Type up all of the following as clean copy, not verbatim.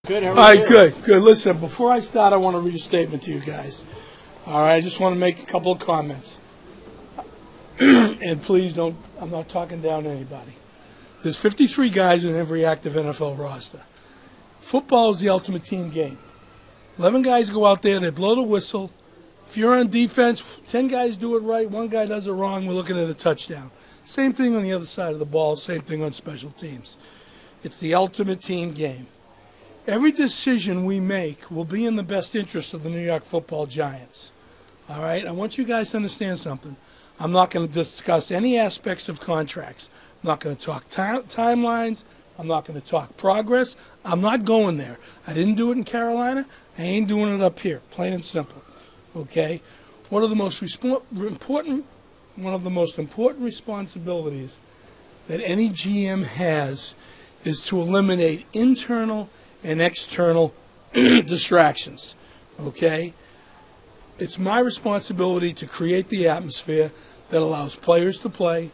Good. How are All right, you? good. Listen, before I start, I want to read a statement to you guys. All right, I just want to make a couple of comments. And please don't, I'm not talking down to anybody. There's 53 guys in every active NFL roster. Football is the ultimate team game. 11 guys go out there, they blow the whistle. If you're on defense, 10 guys do it right, one guy does it wrong, we're looking at a touchdown. Same thing on the other side of the ball, same thing on special teams. It's the ultimate team game. Every decision we make will be in the best interest of the New York Football Giants. All right? I want you guys to understand something. I'm not going to discuss any aspects of contracts. I'm not going to talk timelines. I'm not going to talk progress. I'm not going there. I didn't do it in Carolina. I ain't doing it up here. Plain and simple. Okay? One of the most important responsibilities that any GM has is to eliminate internal and external distractions. Okay? It's my responsibility to create the atmosphere that allows players to play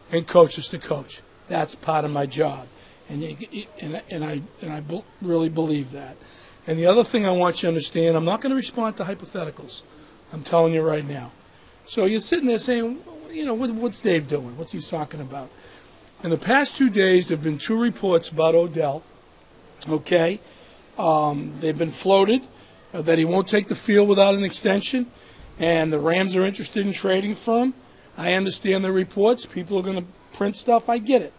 and coaches to coach. That's part of my job. And I really believe that. And the other thing I want you to understand, I'm not going to respond to hypotheticals. I'm telling you right now. So you're sitting there saying, you know, what's Dave doing? What's he talking about? In the past 2 days, there have been 2 reports about Odell. Okay? They've been floated that he won't take the field without an extension, and the Rams are interested in trading for him. I understand the reports. People are going to print stuff. I get it.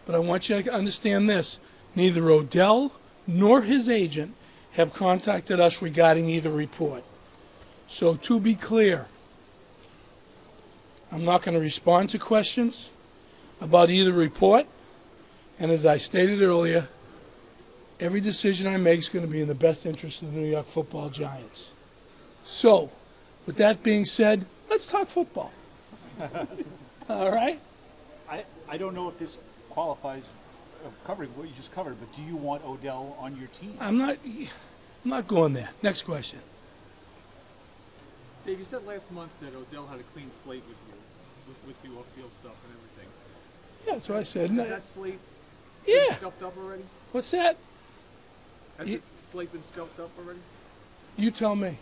But I want you to understand this. Neither Odell nor his agent have contacted us regarding either report. So to be clear, I'm not going to respond to questions about either report. And as I stated earlier, every decision I make is going to be in the best interest of the New York Football Giants. So, with that being said, let's talk football. All right? I don't know if this qualifies covering what you just covered, but do you want Odell on your team? I'm not going there. Next question. Dave, you said last month that Odell had a clean slate with the off-field stuff and everything. Yeah, that's what I said. Has that slate Yeah. been scuffed up already? What's that? Has this slate been scuffed up already? You tell me.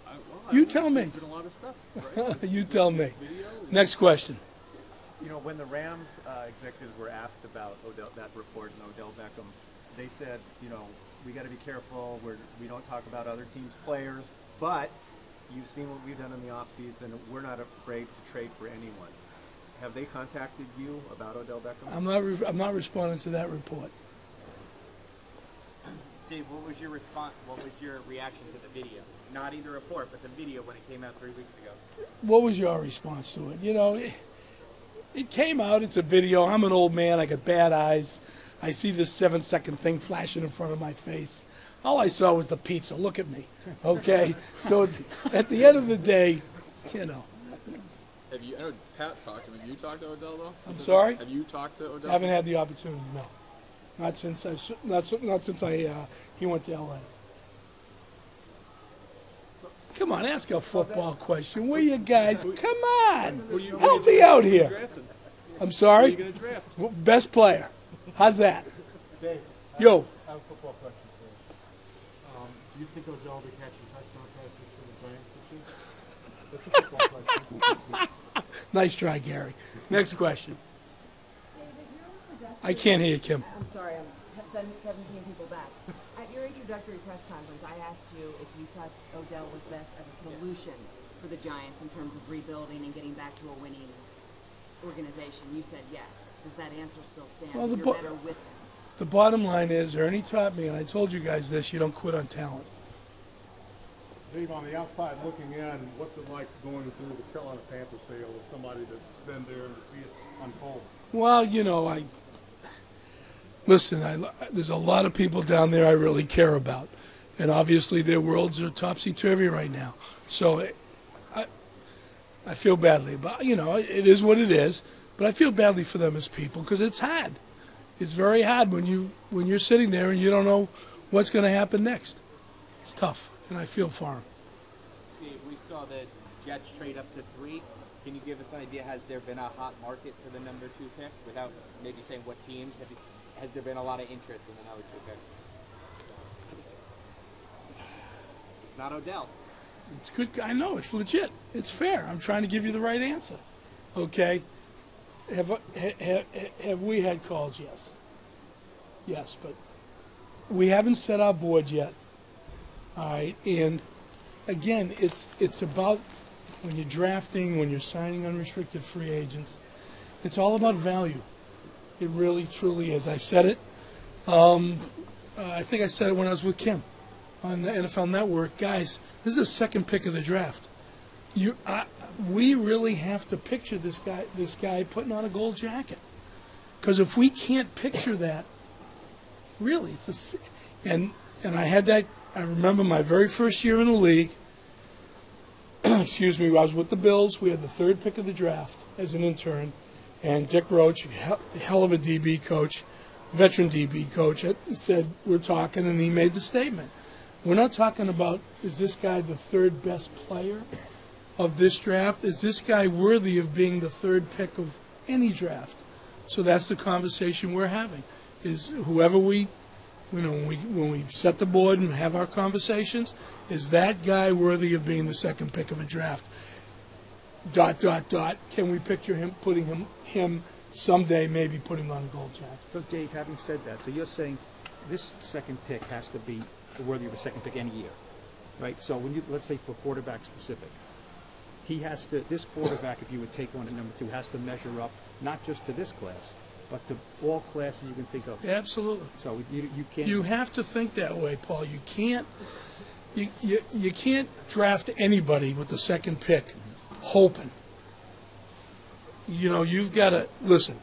I You don't know. tell me. There's been a lot of stuff, right? You tell me. Video? Next question. You know, when the Rams executives were asked about Odell, that report and Odell Beckham, they said, you know, we got to be careful. We don't talk about other teams' players, but you've seen what we've done in the offseason. We're not afraid to trade for anyone. Have they contacted you about Odell Beckham? I'm not responding to that report. Dave, what was your response? What was your reaction to the video? Not the report, but the video when it came out 3 weeks ago. What was your response to it? You know, it came out. It's a video. I'm an old man. I got bad eyes. I see this 7-second thing flashing in front of my face. All I saw was the pizza. Look at me. Okay? So at the end of the day, you know. Have you? I know Pat talked to him. Have you talked to Odell though? I'm sorry? Have you talked to Odell? I haven't had the opportunity. No. Not since he went to LA. Come on, ask a football question. Will you guys? Come on. Help me out here. I'm sorry? Who are you going to draft? Best player. How's that? Dave, Yo. I have a football question for you. Do you think Odell will be catching touchdown passes for the Giants this year? That's a football question. Nice try, Gary. Next question. I can't hear you, Kim. I'm sorry, I'm 17 people back. At your introductory press conference, I asked you if you thought Odell was best as a solution for the Giants in terms of rebuilding and getting back to a winning organization. You said yes. Does that answer still stand? Well, You're better with him. The bottom line is, Ernie taught me, and I told you guys this, you don't quit on talent. Dave, on the outside looking in, what's it like going through the Carolina Panthers sale as somebody that's been there and to see it unfold? Well, you know, listen, there's a lot of people down there I really care about. And obviously their worlds are topsy-turvy right now. So I feel badly about, you know, it is what it is. But I feel badly for them as people because it's hard. It's very hard when you're sitting there and you don't know what's going to happen next. It's tough, and I feel for them. Dave, we saw the Jets trade up to 3. Can you give us an idea? Has there been a hot market for the number 2 pick? Without maybe saying what teams, has there been a lot of interest in the number 2 pick? It's not Odell. It's good. I know it's legit. It's fair. I'm trying to give you the right answer. Okay. Have we had calls? Yes. Yes, but we haven't set our board yet. All right, and again, it's about when you're drafting, when you're signing unrestricted free agents, it's all about value. It really, truly is. I've said it. I think I said it when I was with Kim on the NFL Network. Guys, this is the second pick of the draft. We really have to picture this guy putting on a gold jacket, because if we can't picture that, really, and I had that. I remember my very first year in the league. Excuse me, I was with the Bills. We had the third pick of the draft as an intern, and Dick Roach, hell of a DB coach, veteran DB coach, said, we're talking, and he made the statement. We're not talking about, is this guy the third best player of this draft? Is this guy worthy of being the third pick of any draft? So that's the conversation we're having, is whoever when we set the board and have our conversations, is that guy worthy of being the second pick of a draft? ... Can we picture him putting him someday, maybe putting on a gold jacket? So, Dave, having said that, so you're saying this second pick has to be worthy of a second pick any year, right? So when you, let's say for quarterback specific, this quarterback, if you would take one at number 2, has to measure up not just to this class, but to all classes you can think of. Absolutely. So you can't. You have to think that way, Paul. You can't. You can't draft anybody with the second pick, hoping. You've got to listen.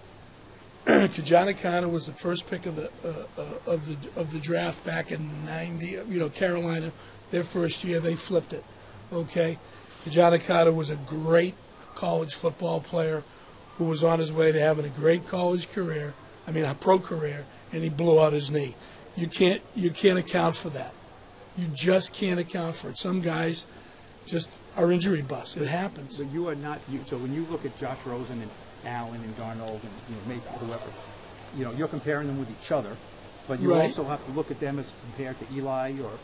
Kajanakana was the first pick of the draft back in '90. Carolina, their first year, they flipped it. Okay, Kajanakana was a great college football player who was on his way to having a great college career. A pro career, and he blew out his knee. You can't account for that. You just can't account for it. Some guys just are injury busts. It happens. But you are not. So when you look at Josh Rosen and Allen and Darnold and Mayfield, whoever, you're comparing them with each other, but you also have to look at them as compared to Eli or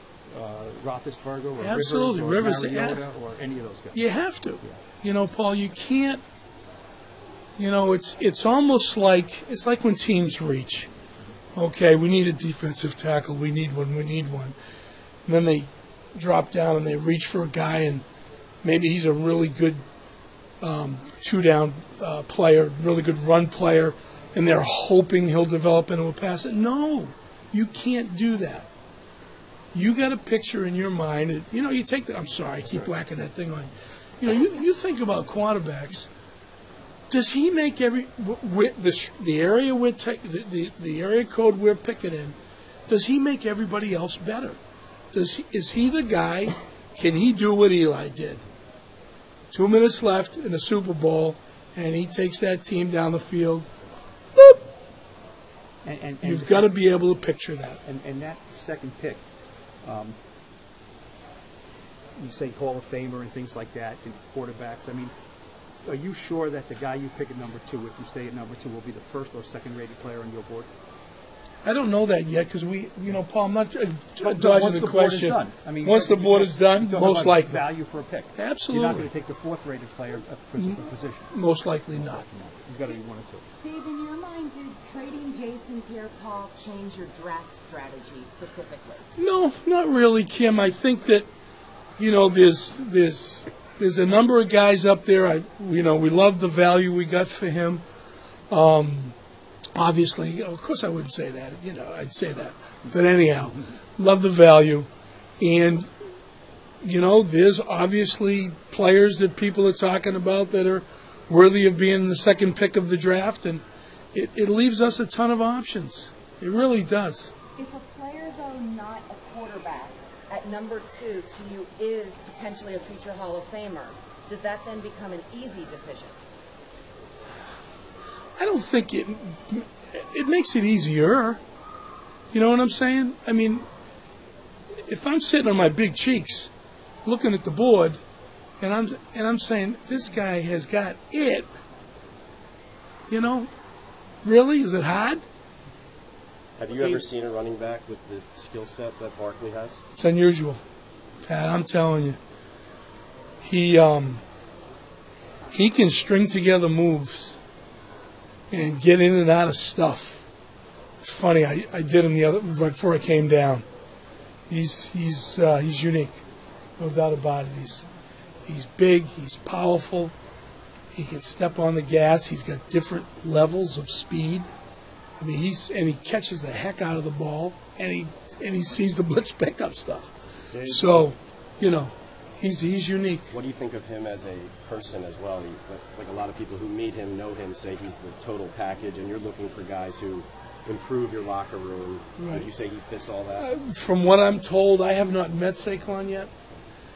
Roethlisberger or Absolutely. Rivers or Mariota or any of those guys. You have to. Yeah. Paul, you can't. It's almost like when teams reach. Okay, we need a defensive tackle. We need one. And then they drop down and they reach for a guy, and maybe he's a really good two-down player, really good run player, and they're hoping he'll develop into a passer. No, you can't do that. You got a picture in your mind. You take the. I'm sorry, I keep whacking that thing on. You think about quarterbacks. Does he make the area the area code we're picking in? Does he make everybody else better? Is he the guy? Can he do what Eli did? 2 minutes left in the Super Bowl, and he takes that team down the field. Boop. And you've got to be able to picture that. And that second pick, you say Hall of Famer and things like that, and quarterbacks. Are you sure that the guy you pick at number 2, if you stay at number 2, will be the first or second-rated player on your board? I don't know that yet because Paul, I'm not dodging the question. Once the board is done, most likely. Value for a pick. Absolutely. You're not going to take the 4th-rated player at the principal position. Most likely not. He's got to be 1 or 2. Dave, in your mind, did trading Jason Pierre-Paul change your draft strategy specifically? No, not really, Kim. I think that there's a number of guys up there. We love the value we got for him. Obviously, of course I wouldn't say that. I'd say that. But anyhow, love the value. And, there's obviously players that people are talking about that are worthy of being the second pick of the draft. And it leaves us a ton of options. It really does. If a player, though, not a quarterback, at number 2 to you is potentially a future Hall of Famer, does that then become an easy decision? I don't think it makes it easier. You know what I'm saying? If I'm sitting on my big cheeks looking at the board and I'm saying this guy has got it, really? Is it hard? Have you ever seen a running back with the skill set that Barkley has? It's unusual. Pat, I'm telling you, he can string together moves and get in and out of stuff. It's funny, I did him right before I came down. He's unique, no doubt about it. He's big, he's powerful, he can step on the gas. He's got different levels of speed. I mean, he catches the heck out of the ball, and he sees the blitz pickup stuff. So, he's unique. What do you think of him as a person as well? Like a lot of people who meet him, know him, say he's the total package, and you're looking for guys who improve your locker room. Right. Would you say he fits all that? From what I'm told, I have not met Saquon yet,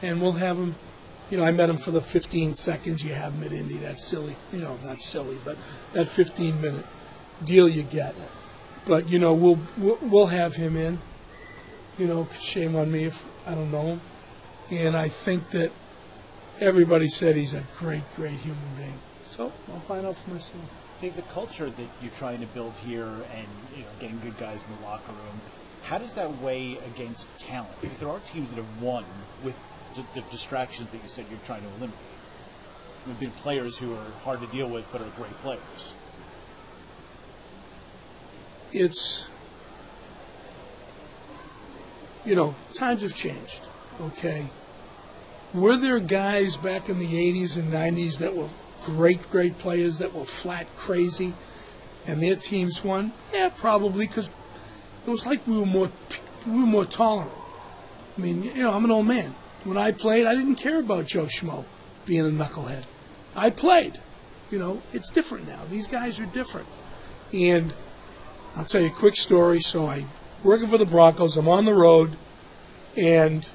and we'll have him. I met him for the 15 seconds you have him at Indy. That's silly. Not silly, but that 15-minute deal you get. But we'll have him in. Shame on me if I don't know him. And I think that everybody said he's a great, great human being. So I'll find out for myself. Dave, the culture that you're trying to build here and getting good guys in the locker room, how does that weigh against talent? Because there are teams that have won with the distractions that you said you're trying to eliminate. There have been players who are hard to deal with but are great players. It's, times have changed, okay? Were there guys back in the 80s and 90s that were great, great players that were flat crazy and their teams won? Yeah, probably, because it was like we were more tolerant. I mean, I'm an old man. When I played, I didn't care about Joe Schmo being a knucklehead. I played. It's different now. These guys are different. And I'll tell you a quick story. So I'm working for the Broncos. I'm on the road, and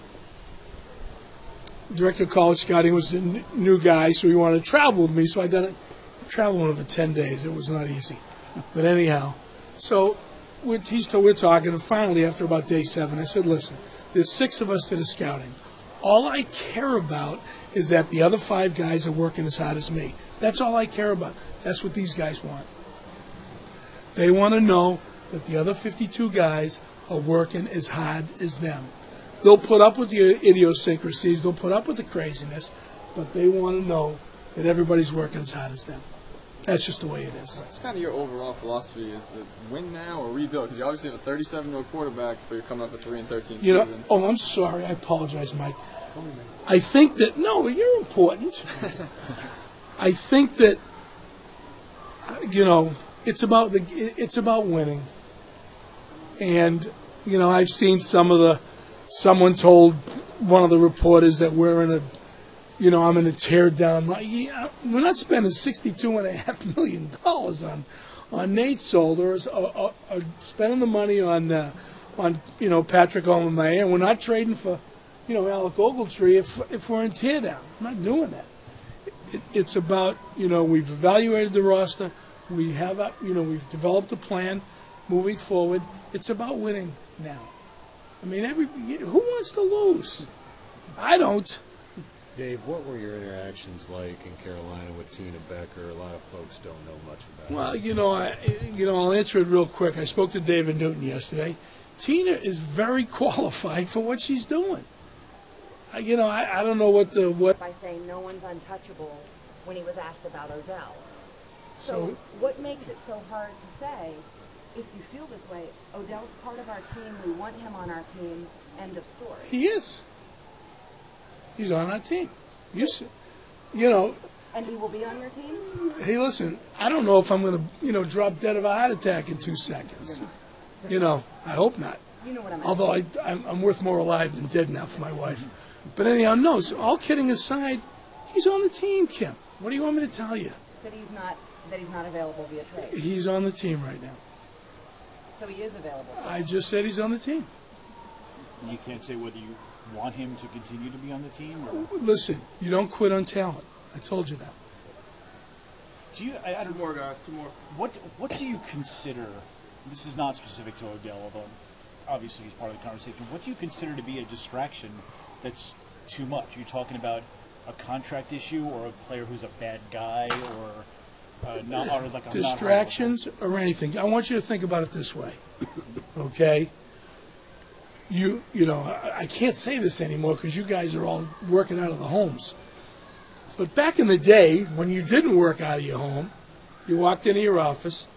Director of College Scouting was a new guy, so he wanted to travel with me. So I done it. Traveled with him for 10 days. It was not easy. But anyhow, so we're talking, and finally, after about day 7, I said, listen, there's 6 of us that are scouting. All I care about is that the other 5 guys are working as hard as me. That's all I care about. That's what these guys want. They want to know that the other 52 guys are working as hard as them. They'll put up with the idiosyncrasies, they'll put up with the craziness, but they want to know that everybody's working as hard as them. That's just the way it is. It's kind of your overall philosophy: is it win now or rebuild? Because you obviously have a 37-year-old quarterback, but you're coming up a 3-13 season. I'm sorry. I apologize, Mike. I think that you're important. I think that it's about winning, and I've seen someone told one of the reporters that we're in a. I'm going to tear down. We're not spending $62.5 million on Nate Solder or spending the money on Patrick Olave, and we're not trading for Alec Ogletree if we're in tear down. I'm not doing that. It's about we've evaluated the roster. We have we've developed a plan moving forward. It's about winning now. I mean, who wants to lose? I don't. Dave, what were your interactions like in Carolina with Tina Becker? A lot of folks don't know much about it. Well, I'll answer it real quick. I spoke to David Newton yesterday. Tina is very qualified for what she's doing. I don't know what. By saying no one's untouchable when he was asked about Odell. So what makes it so hard to say, if you feel this way, Odell's part of our team, we want him on our team, end of story? He is. He's on our team. And he will be on your team? Hey, listen, I don't know if I'm going to, drop dead of a heart attack in 2 seconds. I hope not. You know what I'm Although I'm worth more alive than dead now for my wife. But anyhow, no, so all kidding aside, he's on the team, Kim. What do you want me to tell you? That he's not available via trade. He's on the team right now. So he is available. I just said he's on the team. And you can't say whether you want him to continue to be on the team? Or? Listen, you don't quit on talent. I told you that. Two more guys. What do you consider, this is not specific to Odell, although obviously he's part of the conversation, what do you consider to be a distraction that's too much? Are you talking about a contract issue or a player who's a bad guy or like a distractions or anything? I want you to think about it this way, okay? you know, I can't say this anymore because you guys are all working out of the homes. But back in the day, when you didn't work out of your home, you walked into your office,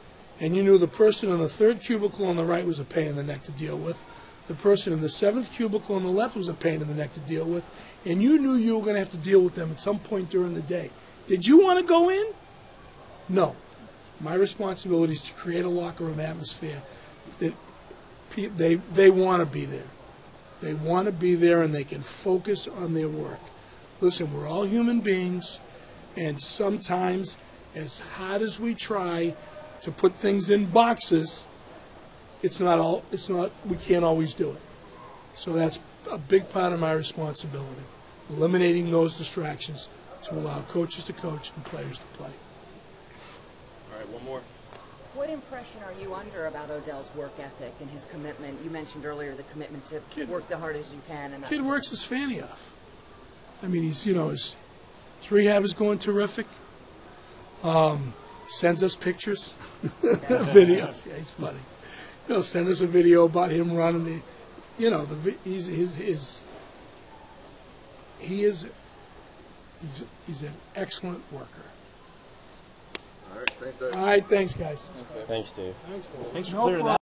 and you knew the person in the third cubicle on the right was a pain in the neck to deal with. The person in the seventh cubicle on the left was a pain in the neck to deal with, and you knew you were going to have to deal with them at some point during the day. Did you want to go in? No. My responsibility is to create a locker room atmosphere that they want to be there. They want to be there, and they can focus on their work. Listen, we're all human beings, and sometimes, as hard as we try to put things in boxes, we can't always do it. So that's a big part of my responsibility, eliminating those distractions to allow coaches to coach and players to play. All right, one more. What impression are you under about Odell's work ethic and his commitment? You mentioned earlier the commitment to work the hardest you can. And Kid works his fanny off. I mean, his rehab is going terrific. Sends us pictures, videos. Yeah, he's funny. Send us a video about him running. He's an excellent worker. All right, thanks, Dave. All right, thanks, guys. Thanks, Dave. Thanks for clearing that.